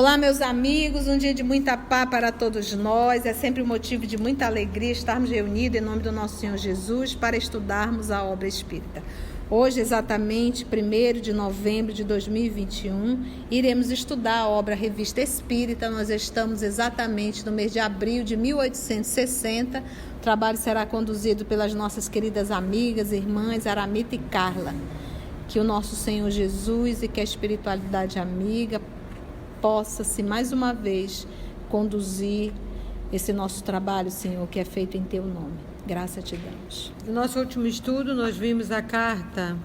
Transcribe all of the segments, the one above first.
Olá, meus amigos, um dia de muita paz para todos nós. É sempre um motivo de muita alegria estarmos reunidos em nome do nosso Senhor Jesus para estudarmos a obra espírita. Hoje, exatamente 1º de novembro de 2021, iremos estudar a obra Revista Espírita. Nós estamos exatamente no mês de abril de 1860. O trabalho será conduzido pelas nossas queridas amigas, irmãs Aramita e Carla. Que o nosso Senhor Jesus e que a espiritualidade amiga possa-se mais uma vez conduzir esse nosso trabalho, Senhor, que é feito em Teu nome. Graças te damos. No nosso último estudo, nós vimos a carta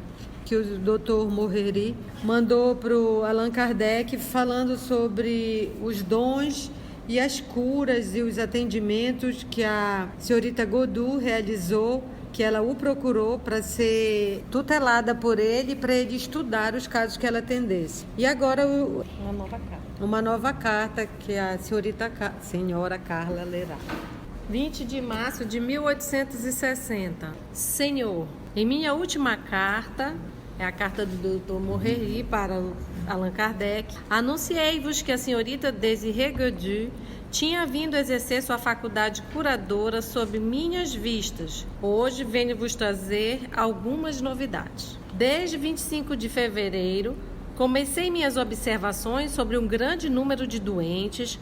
que o Dr. Moreri mandou para o Allan Kardec falando sobre os dons e as curas e os atendimentos que a senhorita Godu realizou, que ela o procurou para ser tutelada por ele, para ele estudar os casos que ela atendesse. E agora uma nova carta que a senhora Carla lerá. 20 de março de 1860. Senhor, em minha última carta, é a carta do Dr. Moreri para Allan Kardec, anunciei-vos que a senhorita Désirée Godu tinha vindo exercer sua faculdade curadora sob minhas vistas. Hoje venho-vos trazer algumas novidades. Desde 25 de fevereiro, comecei minhas observações sobre um grande número de doentes,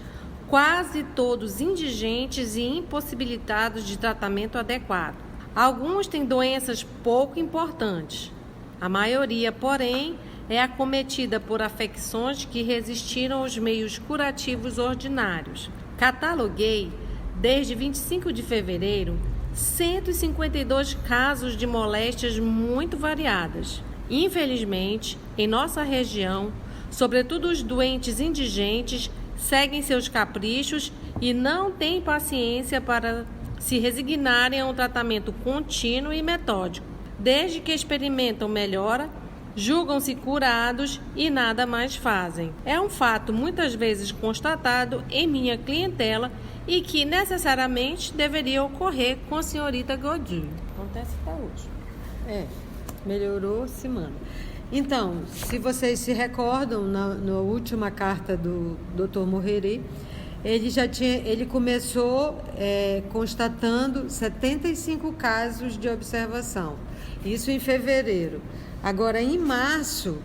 quase todos indigentes e impossibilitados de tratamento adequado. Alguns têm doenças pouco importantes. A maioria, porém, é acometida por afecções que resistiram aos meios curativos ordinários. Cataloguei, desde 25 de fevereiro, 152 casos de moléstias muito variadas. Infelizmente, em nossa região, sobretudo os doentes indigentes, seguem seus caprichos e não têm paciência para se resignarem a um tratamento contínuo e metódico. Desde que experimentam melhora, julgam-se curados e nada mais fazem. É um fato muitas vezes constatado em minha clientela e que necessariamente deveria ocorrer com a senhorita Godu. Acontece até hoje. Melhorou semana. Então, se vocês se recordam, na última carta do Dr. Moreri, ele começou constatando 75 casos de observação. Isso em fevereiro. Agora, em março,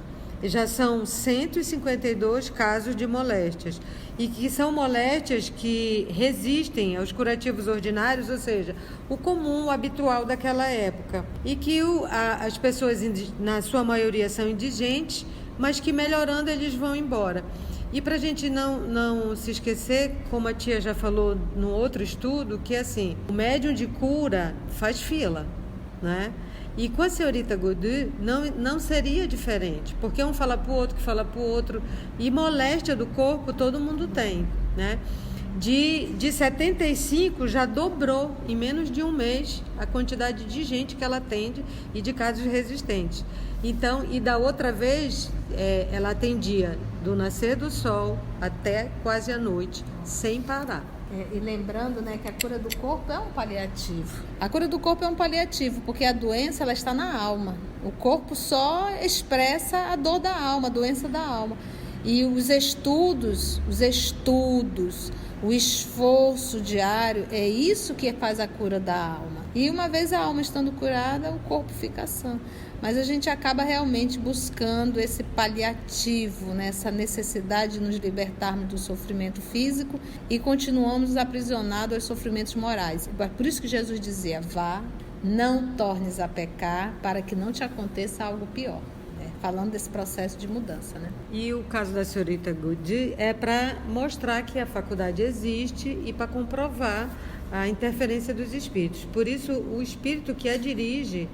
já são 152 casos de moléstias. E que são moléstias que resistem aos curativos ordinários, ou seja, o comum, o habitual daquela época. E que as pessoas, na sua maioria, são indigentes, mas que melhorando eles vão embora. E para a gente não se esquecer, como a tia já falou no outro estudo, que assim, o médium de cura faz fila, né? E com a senhorita Godu não seria diferente, porque um fala para o outro, que fala para o outro, e moléstia do corpo todo mundo tem, né? De 75 já dobrou em menos de um mês a quantidade de gente que ela atende e de casos resistentes. Então, e da outra vez, ela atendia do nascer do sol até quase a noite, sem parar. E lembrando, né, que a cura do corpo é um paliativo. A cura do corpo é um paliativo, porque a doença ela está na alma. O corpo só expressa a dor da alma, a doença da alma. E os estudos, o esforço diário, é isso que faz a cura da alma. E uma vez a alma estando curada, o corpo fica sã. Mas a gente acaba realmente buscando esse paliativo, né? Essa necessidade de nos libertarmos do sofrimento físico e continuamos aprisionados aos sofrimentos morais. Por isso que Jesus dizia, vá, não tornes a pecar para que não te aconteça algo pior. Falando desse processo de mudança, né? E o caso da senhorita Godu é para mostrar que a faculdade existe e para comprovar a interferência dos espíritos. Por isso, o espírito que a dirige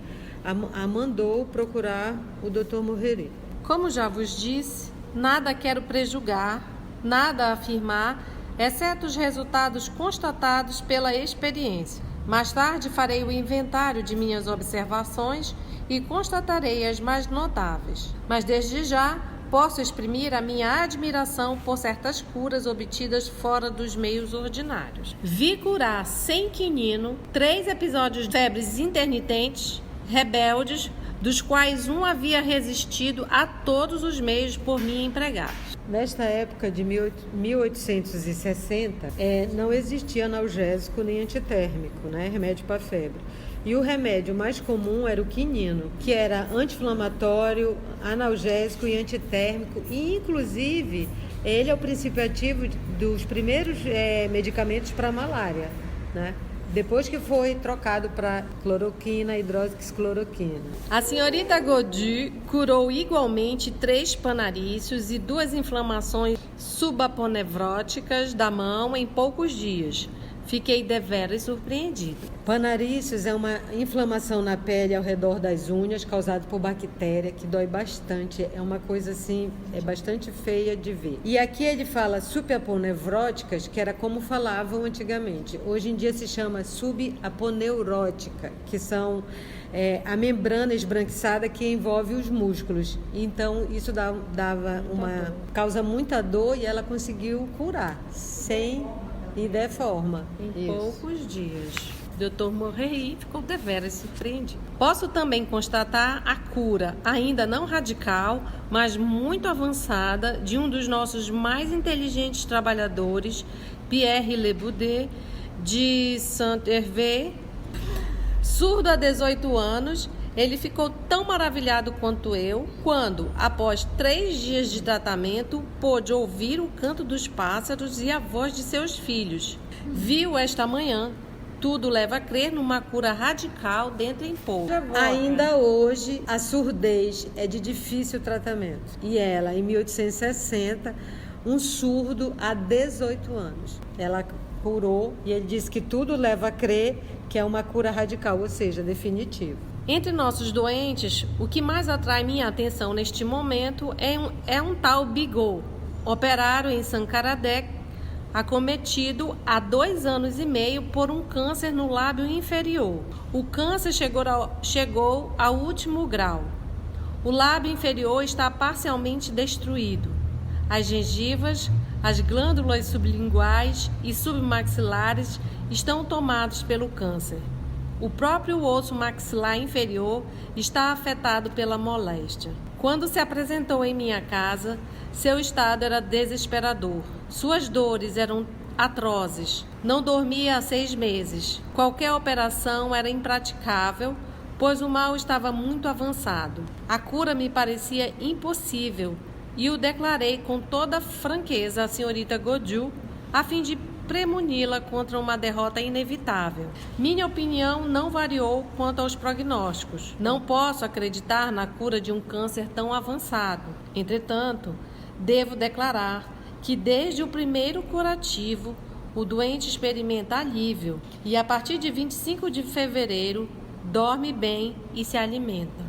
a mandou procurar o Dr. Moreri. Como já vos disse, nada quero prejulgar, nada afirmar, exceto os resultados constatados pela experiência. Mais tarde farei o inventário de minhas observações e constatarei as mais notáveis. Mas desde já posso exprimir a minha admiração por certas curas obtidas fora dos meios ordinários. Vi curar sem quinino 3 episódios de febres intermitentes, rebeldes, dos quais um havia resistido a todos os meios por mim empregados. Nesta época de 1860, não existia analgésico nem antitérmico, né? Remédio para febre. E o remédio mais comum era o quinino, que era anti-inflamatório, analgésico e antitérmico. E, inclusive, ele é o princípio ativo dos primeiros medicamentos para malária, né? Depois que foi trocado para cloroquina, hidroxicloroquina. A senhorita Godu curou igualmente 3 panarícios e 2 inflamações subaponevróticas da mão em poucos dias. Fiquei deveras surpreendido. Panaríceos é uma inflamação na pele ao redor das unhas causada por bactéria que dói bastante. É uma coisa assim, é bastante feia de ver. E aqui ele fala subaponevróticas, que era como falavam antigamente. Hoje em dia se chama subaponeurótica, que são a membrana esbranquiçada que envolve os músculos. Então isso causa muita dor e ela conseguiu curar sem e de forma. Em poucos dias. Dr. Morreri ficou deveras surpreendido. Posso também constatar a cura, ainda não radical, mas muito avançada, de um dos nossos mais inteligentes trabalhadores, Pierre Leboudet, de Saint-Hervé. Surdo há 18 anos, ele ficou tão maravilhado quanto eu, quando, após 3 dias de tratamento, pôde ouvir o canto dos pássaros e a voz de seus filhos. Viu esta manhã. Tudo leva a crer numa cura radical dentro em pouco. Ainda hoje, a surdez é de difícil tratamento. E ela, em 1860, um surdo há 18 anos. Ela curou e ele disse que tudo leva a crer que é uma cura radical, ou seja, definitiva. Entre nossos doentes, o que mais atrai minha atenção neste momento é um tal Bigot, operário em Sankaradec, acometido há 2 anos e meio por um câncer no lábio inferior. O câncer chegou ao último grau. O lábio inferior está parcialmente destruído. As gengivas, as glândulas sublinguais e submaxilares estão tomados pelo câncer. O próprio osso maxilar inferior está afetado pela moléstia. Quando se apresentou em minha casa, seu estado era desesperador. Suas dores eram atrozes. Não dormia há 6 meses. Qualquer operação era impraticável, pois o mal estava muito avançado. A cura me parecia impossível e o declarei com toda franqueza à senhorita Godu, a fim de premuni-la contra uma derrota inevitável. Minha opinião não variou quanto aos prognósticos. Não posso acreditar na cura de um câncer tão avançado. Entretanto, devo declarar que desde o primeiro curativo, o doente experimenta alívio e a partir de 25 de fevereiro dorme bem e se alimenta.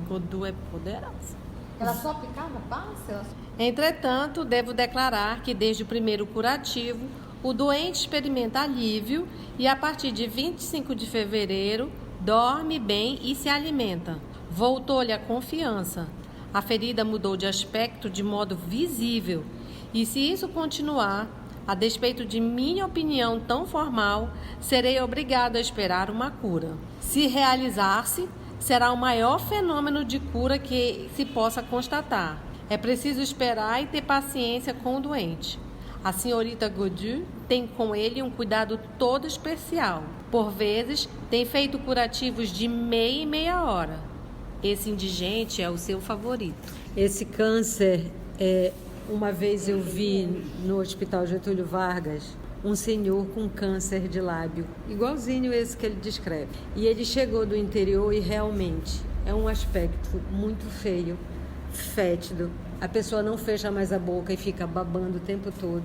Godu é poderosa. Ela só aplicava passa? Entretanto, devo declarar que desde o primeiro curativo, o doente experimenta alívio e a partir de 25 de fevereiro dorme bem e se alimenta. Voltou-lhe a confiança. A ferida mudou de aspecto de modo visível. E se isso continuar, a despeito de minha opinião tão formal, serei obrigado a esperar uma cura. Se realizar-se, será o maior fenômeno de cura que se possa constatar. É preciso esperar e ter paciência com o doente. A senhorita Godu tem com ele um cuidado todo especial. Por vezes, tem feito curativos de meia e meia hora. Esse indigente é o seu favorito. Esse câncer, uma vez eu vi no Hospital Getúlio Vargas um senhor com câncer de lábio, igualzinho esse que ele descreve. E ele chegou do interior e realmente é um aspecto muito feio, fétido. A pessoa não fecha mais a boca e fica babando o tempo todo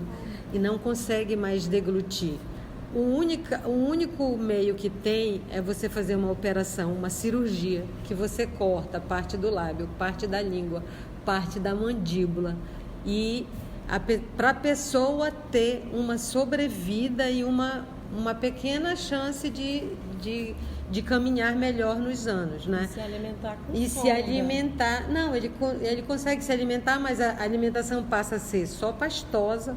e não consegue mais deglutir. O único meio que tem é você fazer uma operação, uma cirurgia, que você corta parte do lábio, parte da língua, parte da mandíbula. E para a pessoa ter uma sobrevida e uma pequena chance de caminhar melhor nos anos, né? Se alimentar com E fome, se alimentar... Não, ele consegue se alimentar, mas a alimentação passa a ser só pastosa,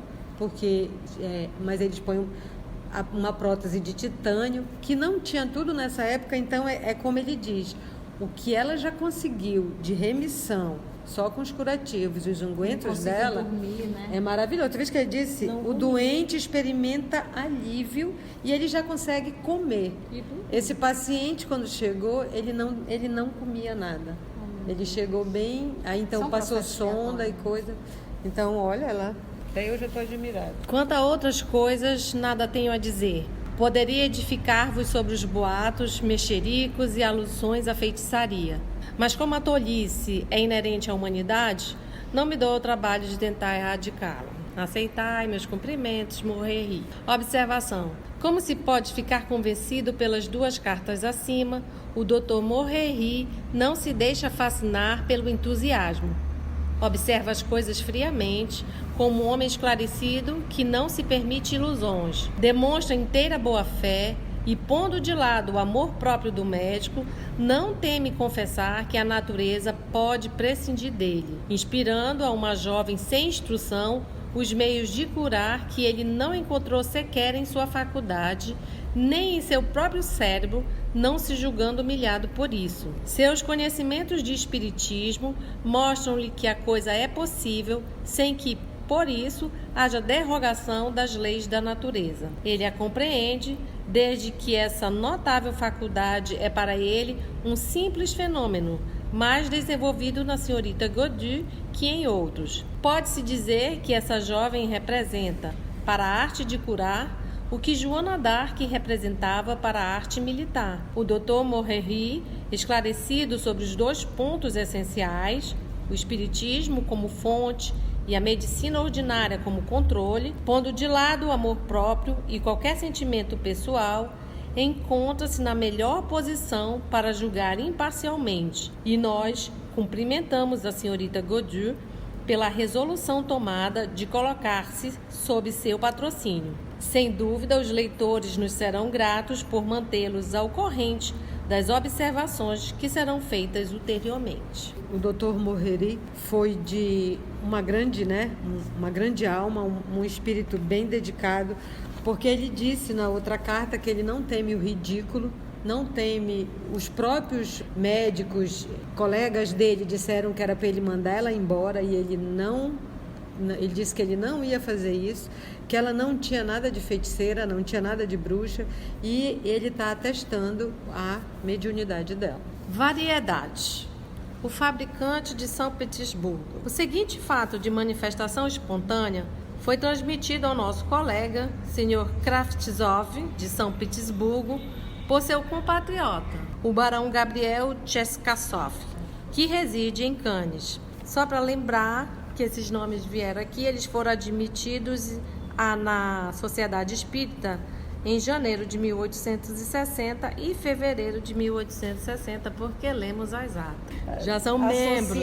mas eles põem uma prótese de titânio, que não tinha tudo nessa época, então é como ele diz, o que ela já conseguiu de remissão só com os curativos e os ungüentos dela dormir, né? é maravilhoso. Outra vez que ele disse, o doente experimenta alívio e ele já consegue comer. Esse paciente, quando chegou, ele não comia nada. Ele chegou bem, aí então passou sonda e coisa. Então, olha lá, até eu já estou admirada. Quanto a outras coisas, nada tenho a dizer. Poderia edificar-vos sobre os boatos, mexericos e alusões à feitiçaria. Mas como a tolice é inerente à humanidade, não me dou o trabalho de tentar erradicá-la. Aceitai meus cumprimentos, Morreri. Observação. Como se pode ficar convencido pelas 2 cartas acima, o Dr. Morreri não se deixa fascinar pelo entusiasmo. Observa as coisas friamente, como um homem esclarecido que não se permite ilusões. Demonstra inteira boa-fé e, pondo de lado o amor próprio do médico, não teme confessar que a natureza pode prescindir dele, inspirando a uma jovem sem instrução os meios de curar que ele não encontrou sequer em sua faculdade, nem em seu próprio cérebro, não se julgando humilhado por isso. Seus conhecimentos de espiritismo mostram-lhe que a coisa é possível sem que, por isso, haja derrogação das leis da natureza. Ele a compreende, desde que essa notável faculdade é para ele um simples fenômeno, mais desenvolvido na senhorita Godu que em outros. Pode-se dizer que essa jovem representa, para a arte de curar, o que Joana d'Arc representava para a arte militar. O Dr. Morreri, esclarecido sobre os 2 pontos essenciais, o espiritismo como fonte e a medicina ordinária como controle, pondo de lado o amor próprio e qualquer sentimento pessoal, encontra-se na melhor posição para julgar imparcialmente. E nós cumprimentamos a senhorita Godu pela resolução tomada de colocar-se sob seu patrocínio. Sem dúvida, os leitores nos serão gratos por mantê-los ao corrente das observações que serão feitas ulteriormente. O Dr. Morreri foi de uma grande alma, um espírito bem dedicado, porque ele disse na outra carta que ele não teme o ridículo, não teme. Os próprios médicos, colegas dele, disseram que era para ele mandar ela embora e ele disse que ele não ia fazer isso, que ela não tinha nada de feiticeira, não tinha nada de bruxa, e ele está atestando a mediunidade dela. Variedade. O fabricante de São Petersburgo. O seguinte fato de manifestação espontânea foi transmitido ao nosso colega, Sr. Kravtsov, de São Petersburgo, por seu compatriota, o barão Gabriel Tcherkassov, que reside em Cannes. Só para lembrar que esses nomes vieram aqui, eles foram admitidos na Sociedade Espírita em janeiro de 1860 e fevereiro de 1860, porque lemos as atas. Já são membros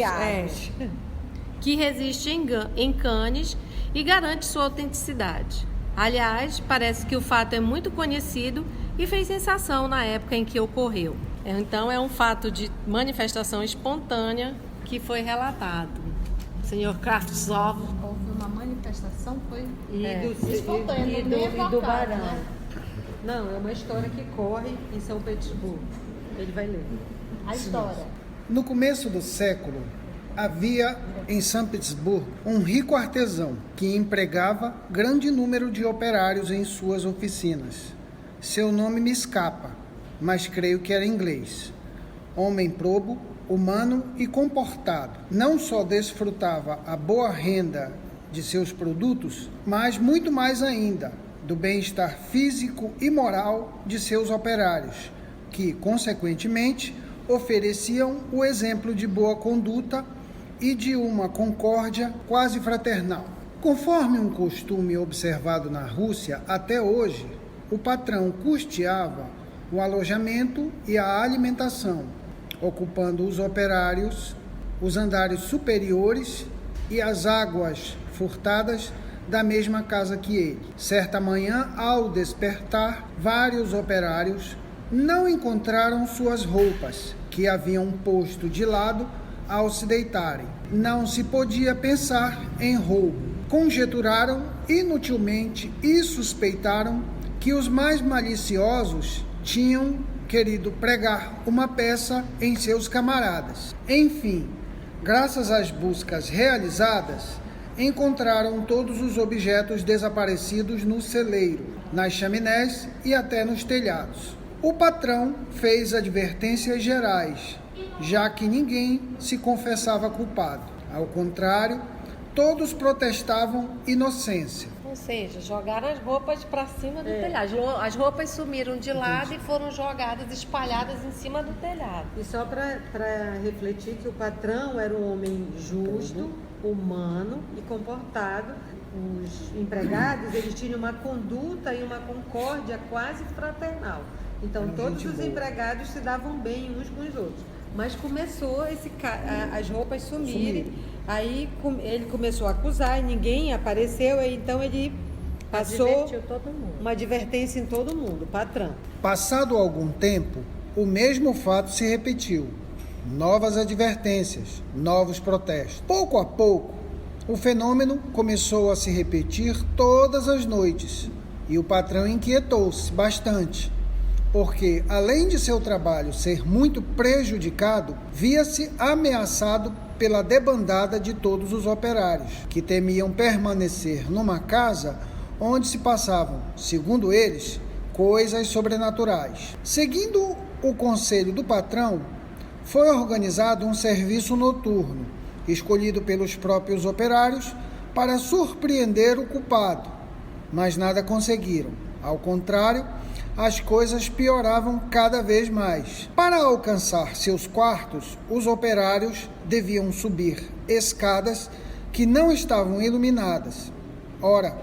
que resiste em Cannes e garante sua autenticidade. Aliás, parece que o fato é muito conhecido e fez sensação na época em que ocorreu. Então, é um fato de manifestação espontânea que foi relatado. O senhor Kravtsov. Houve uma manifestação, foi espontânea, e do barão. Né? Não, é uma história que corre em São Petersburgo. Ele vai ler. A história. No começo do século, havia em São Petersburgo um rico artesão que empregava grande número de operários em suas oficinas. Seu nome me escapa, mas creio que era inglês. Homem probo, humano e comportado. Não só desfrutava a boa renda de seus produtos, mas muito mais ainda do bem-estar físico e moral de seus operários, que, consequentemente, ofereciam o exemplo de boa conduta e de uma concórdia quase fraternal. Conforme um costume observado na Rússia até hoje, o patrão custeava o alojamento e a alimentação, ocupando os operários, os andares superiores e as águas furtadas da mesma casa que ele. Certa manhã, ao despertar, vários operários não encontraram suas roupas, que haviam posto de lado ao se deitarem. Não se podia pensar em roubo. Conjeturaram inutilmente e suspeitaram que os mais maliciosos tinham querido pregar uma peça em seus camaradas. Enfim, graças às buscas realizadas, encontraram todos os objetos desaparecidos no celeiro, nas chaminés e até nos telhados. O patrão fez advertências gerais, já que ninguém se confessava culpado. Ao contrário, todos protestavam inocência. Ou seja, jogaram as roupas para cima do telhado. As roupas sumiram de lado e foram jogadas, espalhadas em cima do telhado. E só para refletir que o patrão era um homem justo, humano e comportado. Os empregados, eles tinham uma conduta e uma concórdia quase fraternal. Então, todos os empregados se davam bem uns com os outros. Mas começou as roupas sumirem. Aí ele começou a acusar e ninguém apareceu. Então ele passou uma advertência em todo mundo, patrão. Passado algum tempo, o mesmo fato se repetiu. Novas advertências, novos protestos. Pouco a pouco, o fenômeno começou a se repetir todas as noites. E o patrão inquietou-se bastante, porque, além de seu trabalho ser muito prejudicado, via-se ameaçado pela debandada de todos os operários, que temiam permanecer numa casa onde se passavam, segundo eles, coisas sobrenaturais. Seguindo o conselho do patrão, foi organizado um serviço noturno, escolhido pelos próprios operários para surpreender o culpado, mas nada conseguiram. Ao contrário, as coisas pioravam cada vez mais. Para alcançar seus quartos, os operários deviam subir escadas que não estavam iluminadas. Ora,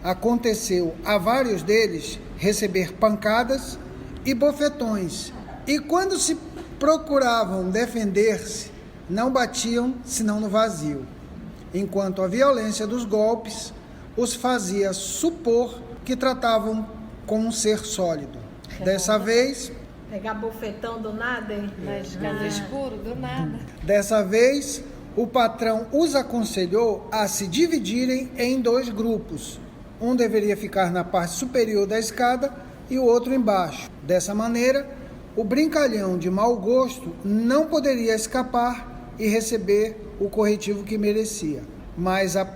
aconteceu a vários deles receber pancadas e bofetões, e quando se procuravam defender-se, não batiam senão no vazio, enquanto a violência dos golpes os fazia supor que tratavam com um ser sólido. Dessa vez... Pegar bofetão do nada, hein? Nas casas escuras, do nada. Dessa vez, o patrão os aconselhou a se dividirem em 2 grupos. Um deveria ficar na parte superior da escada e o outro embaixo. Dessa maneira, o brincalhão de mau gosto não poderia escapar e receber o corretivo que merecia. Mas a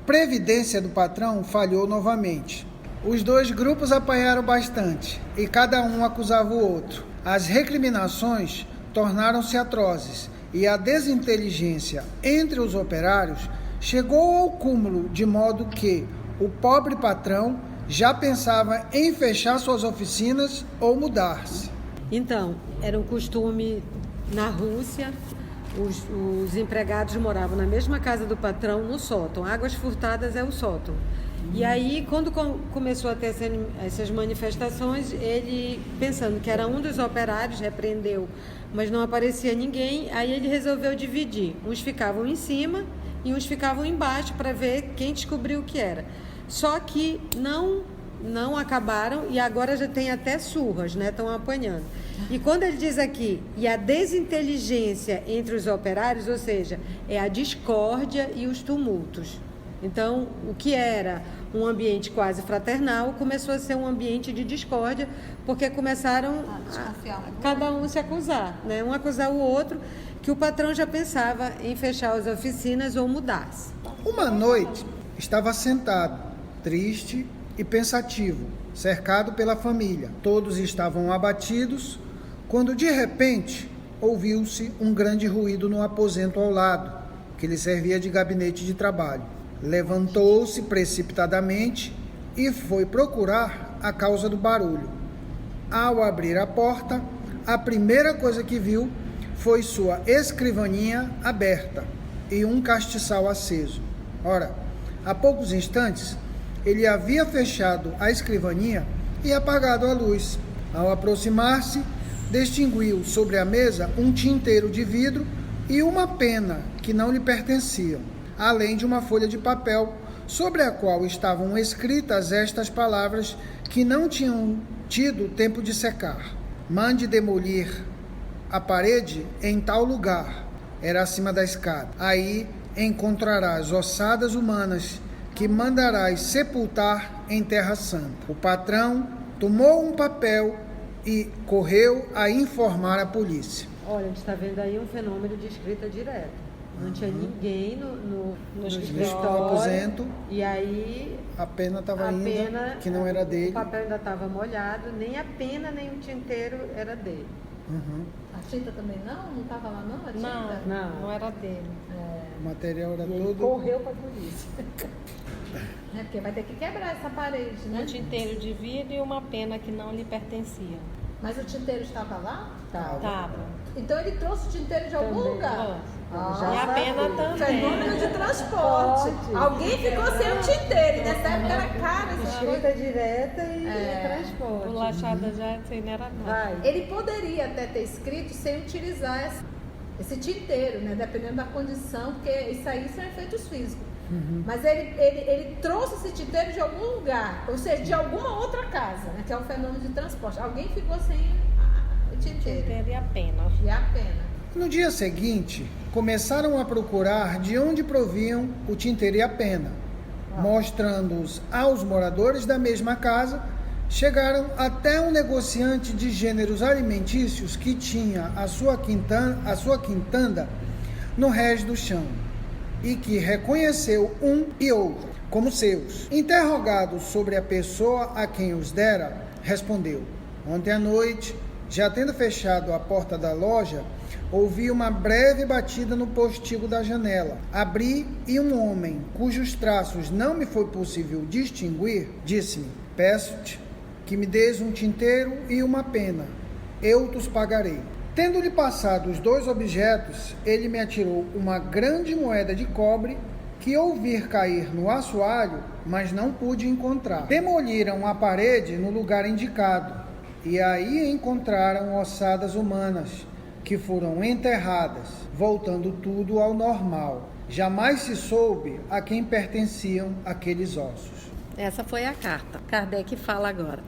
previdência do patrão falhou novamente. Os 2 grupos apanharam bastante e cada um acusava o outro. As recriminações tornaram-se atrozes e a desinteligência entre os operários chegou ao cúmulo, de modo que o pobre patrão já pensava em fechar suas oficinas ou mudar-se. Então, era um costume na Rússia, os empregados moravam na mesma casa do patrão, no sótão. Águas Furtadas é o sótão. E aí, quando começou a ter essas manifestações, ele, pensando que era um dos operários, repreendeu, mas não aparecia ninguém, aí ele resolveu dividir. Uns ficavam em cima e uns ficavam embaixo para ver quem descobriu o que era. Só que não acabaram e agora já tem até surras, né? Estão apanhando. E quando ele diz aqui, e a desinteligência entre os operários, ou seja, é a discórdia e os tumultos. Então, o que era um ambiente quase fraternal começou a ser um ambiente de discórdia, porque começaram cada um se acusar, né? Um acusar o outro, que o patrão já pensava em fechar as oficinas ou mudar-se. Uma noite, estava sentado, triste e pensativo, cercado pela família. Todos estavam abatidos, quando de repente ouviu-se um grande ruído no aposento ao lado, que lhe servia de gabinete de trabalho. Levantou-se precipitadamente e foi procurar a causa do barulho. Ao abrir a porta, a primeira coisa que viu foi sua escrivaninha aberta e um castiçal aceso. Ora, há poucos instantes, ele havia fechado a escrivaninha e apagado a luz. Ao aproximar-se, distinguiu sobre a mesa um tinteiro de vidro e uma pena que não lhe pertenciam, além de uma folha de papel sobre a qual estavam escritas estas palavras que não tinham tido tempo de secar. Mande demolir a parede em tal lugar. Era acima da escada. Aí encontrarás ossadas humanas que mandarás sepultar em terra santa. O patrão tomou um papel e correu a informar a polícia. Olha, a gente está vendo aí um fenômeno de escrita direta. Não tinha ninguém no escritório. aposento. E aí A pena estava a ainda, pena, que não era dele. o papel ainda estava molhado, nem a pena nem o tinteiro era dele. Uhum. A tinta também não? Não estava lá não? A tinta? Não era dele. O material era E ele todo... correu para a polícia. É porque vai ter que quebrar essa parede, né? Um tinteiro de vidro e uma pena que não lhe pertencia. Mas o tinteiro estava lá? Tava. Então ele trouxe o tinteiro de algum Também. lugar? E a pena também. Fenômeno de transporte. Pode. Alguém ficou sem o tinteiro. E nessa época era caro essas coisas. Escrita direta e transporte. Bolachada já sem era nada. Vai. Ele poderia até ter escrito sem utilizar esse tinteiro, né? Dependendo da condição, porque isso aí são efeitos físicos. Mas ele trouxe esse tinteiro de algum lugar, ou seja, de alguma outra casa, né? Que é o fenômeno de transporte. Alguém ficou sem o tinteiro. Tinteiro e a pena. E a pena. No dia seguinte, começaram a procurar de onde provinham o tinteiro e a pena. Mostrando-os aos moradores da mesma casa, chegaram até um negociante de gêneros alimentícios que tinha a sua quintanda no rés do chão e que reconheceu um e outro como seus. Interrogado sobre a pessoa a quem os dera, respondeu: ontem à noite, já tendo fechado a porta da loja, ouvi uma breve batida no postigo da janela. Abri e um homem, cujos traços não me foi possível distinguir, disse-me: peço-te que me des um tinteiro e uma pena. Eu te os pagarei. Tendo-lhe passado os 2 objetos, ele me atirou uma grande moeda de cobre que ouvi cair no assoalho, mas não pude encontrar. Demoliram a parede no lugar indicado, e aí encontraram ossadas humanas, que foram enterradas, voltando tudo ao normal. Jamais se soube a quem pertenciam aqueles ossos. Essa foi a carta. Kardec fala agora.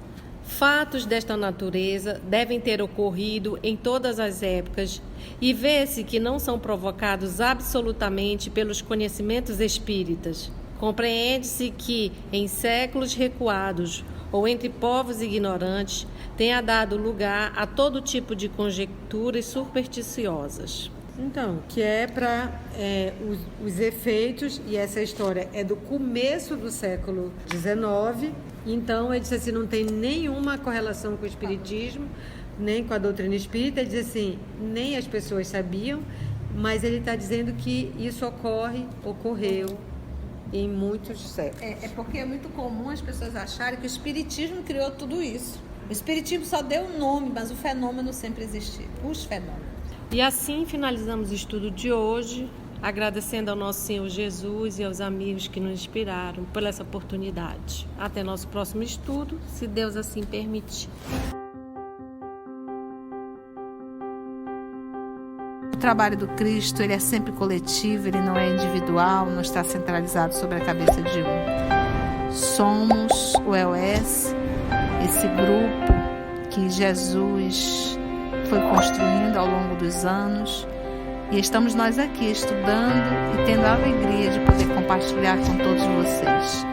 Fatos desta natureza devem ter ocorrido em todas as épocas e vê-se que não são provocados absolutamente pelos conhecimentos espíritas. Compreende-se que, em séculos recuados ou entre povos ignorantes, tenha dado lugar a todo tipo de conjecturas supersticiosas. Então, que é para os efeitos, e essa história é do começo do século XIX, então ele disse assim, não tem nenhuma correlação com o espiritismo, nem com a doutrina espírita, ele diz assim, nem as pessoas sabiam, mas ele está dizendo que isso ocorreu em muitos séculos. É porque é muito comum as pessoas acharem que o espiritismo criou tudo isso. O espiritismo só deu o nome, mas o fenômeno sempre existiu. Os fenômenos. E assim finalizamos o estudo de hoje, agradecendo ao nosso Senhor Jesus e aos amigos que nos inspiraram por essa oportunidade. Até nosso próximo estudo, se Deus assim permitir. O trabalho do Cristo, ele é sempre coletivo, ele não é individual, não está centralizado sobre a cabeça de um. Somos o EOS, esse grupo que Jesus foi construindo ao longo dos anos, e estamos nós aqui estudando e tendo a alegria de poder compartilhar com todos vocês.